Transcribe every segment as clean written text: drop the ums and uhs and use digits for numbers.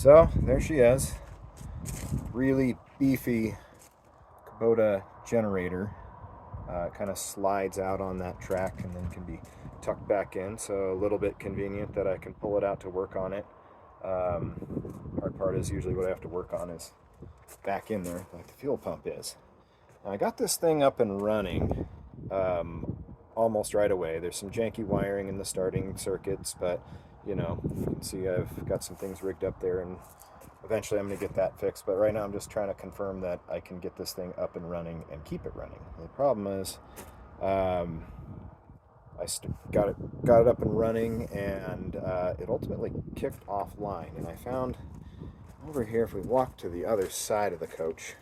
So there she is. Really beefy Kubota generator. Kind of slides out on that track and then can be tucked back in, so a little bit convenient that I can pull it out to work on it. Hard part is usually what I have to work on is back in there like the fuel pump is. Now, I got this thing up and running almost right away. There's some janky wiring in the starting circuits, but you can see I've got some things rigged up there, and eventually I'm going to get that fixed. But right now I'm just trying to confirm that I can get this thing up and running and keep it running. The problem is I got it up and running, and it ultimately kicked offline. And I found over here, if we walk to the other side of the coach,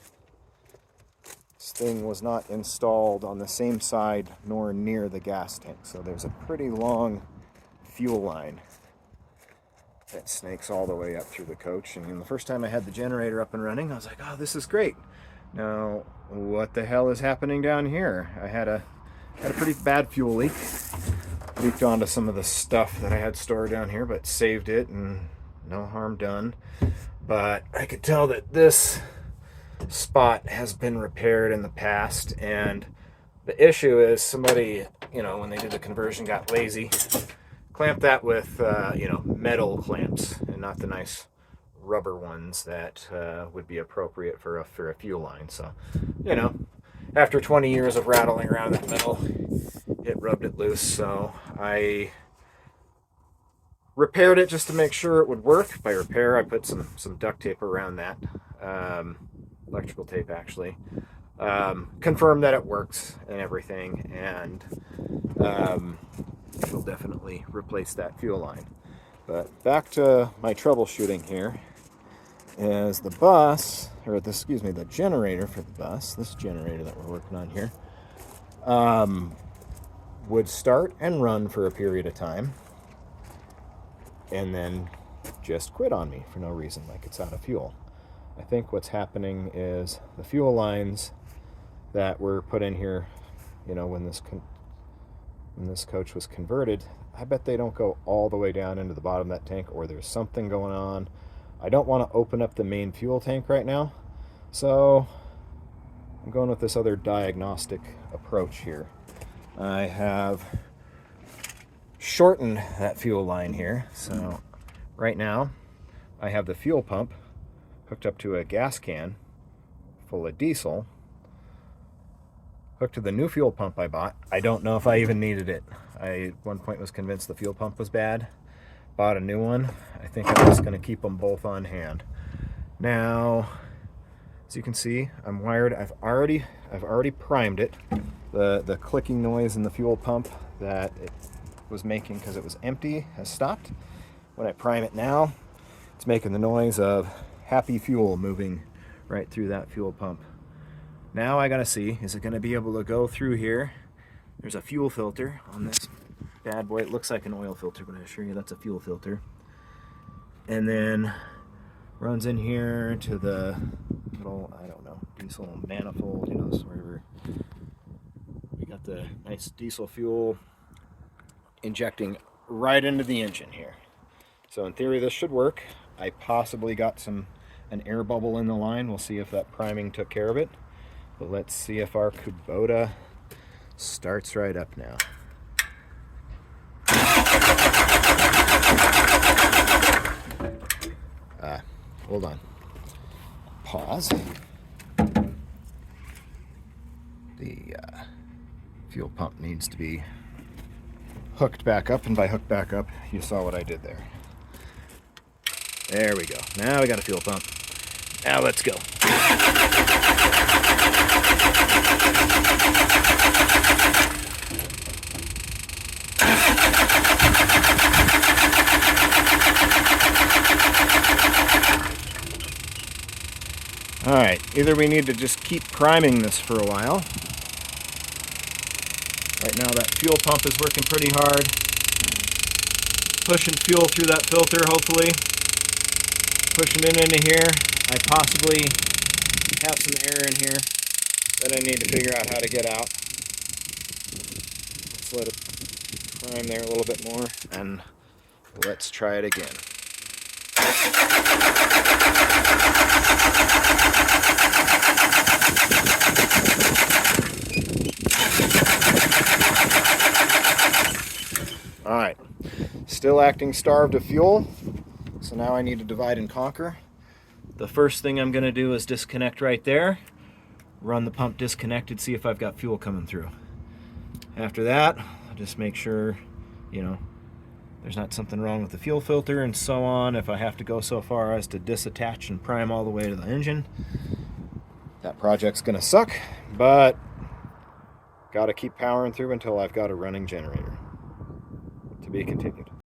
this thing was not installed on the same side nor near the gas tank. So there's a pretty long fuel line that snakes all the way up through the coach. And the first time I had the generator up and running, I was like, oh, this is great. Now, what the hell is happening down here? I had a pretty bad fuel leak. Leaked onto some of the stuff that I had stored down here, but saved it and no harm done. But I could tell that this spot has been repaired in the past, and the issue is somebody, when they did the conversion, got lazy, clamped that with metal clamps and not the nice rubber ones that would be appropriate for a fuel line. So after 20 years of rattling around that metal, it rubbed it loose. So I repaired it just to make sure it would work. By repair, I put some duct tape around that, electrical tape actually, confirmed that it works and everything, and she'll definitely replace that fuel line. But back to my troubleshooting here is the generator for the bus, this generator that we're working on here, would start and run for a period of time and then just quit on me for no reason, like it's out of fuel. I think what's happening is the fuel lines that were put in here, when this coach was converted, I bet they don't go all the way down into the bottom of that tank, or there's something going on. I don't want to open up the main fuel tank right now, so I'm going with this other diagnostic approach here. I have shortened that fuel line here, so right now I have the fuel pump hooked up to a gas can full of diesel, hooked to the new fuel pump I bought. I don't know if I even needed it. I at one point was convinced the fuel pump was bad, bought a new one. I think I'm just going to keep them both on hand. Now, as you can see, I'm wired. I've already primed it. The clicking noise in the fuel pump that it was making because it was empty has stopped. When I prime it now, it's making the noise of happy fuel moving right through that fuel pump. Now I gotta see, is it gonna be able to go through here? There's a fuel filter on this bad boy. It looks like an oil filter, but I assure you that's a fuel filter. And then runs in here to the little, diesel manifold, wherever we got the nice diesel fuel injecting right into the engine here. So in theory this should work. I possibly got an air bubble in the line. We'll see if that priming took care of it. But let's see if our Kubota starts right up now. Hold on. Pause. The fuel pump needs to be hooked back up, and by hooked back up, you saw what I did there. There we go. Now we got a fuel pump. Now let's go. Alright, either we need to just keep priming this for a while. Right now that fuel pump is working pretty hard. Pushing fuel through that filter, hopefully. Pushing it into here. I possibly have some air in here that I need to figure out how to get out. Let's let it prime there a little bit more, and let's try it again. All right, still acting starved of fuel, so now I need to divide and conquer. The first thing I'm gonna do is disconnect right there, run the pump disconnected, see if I've got fuel coming through. After that, I'll just make sure, you know, there's not something wrong with the fuel filter and so on. If I have to go so far as to disattach and prime all the way to the engine, that project's gonna suck, but gotta keep powering through until I've got a running generator. To be continued.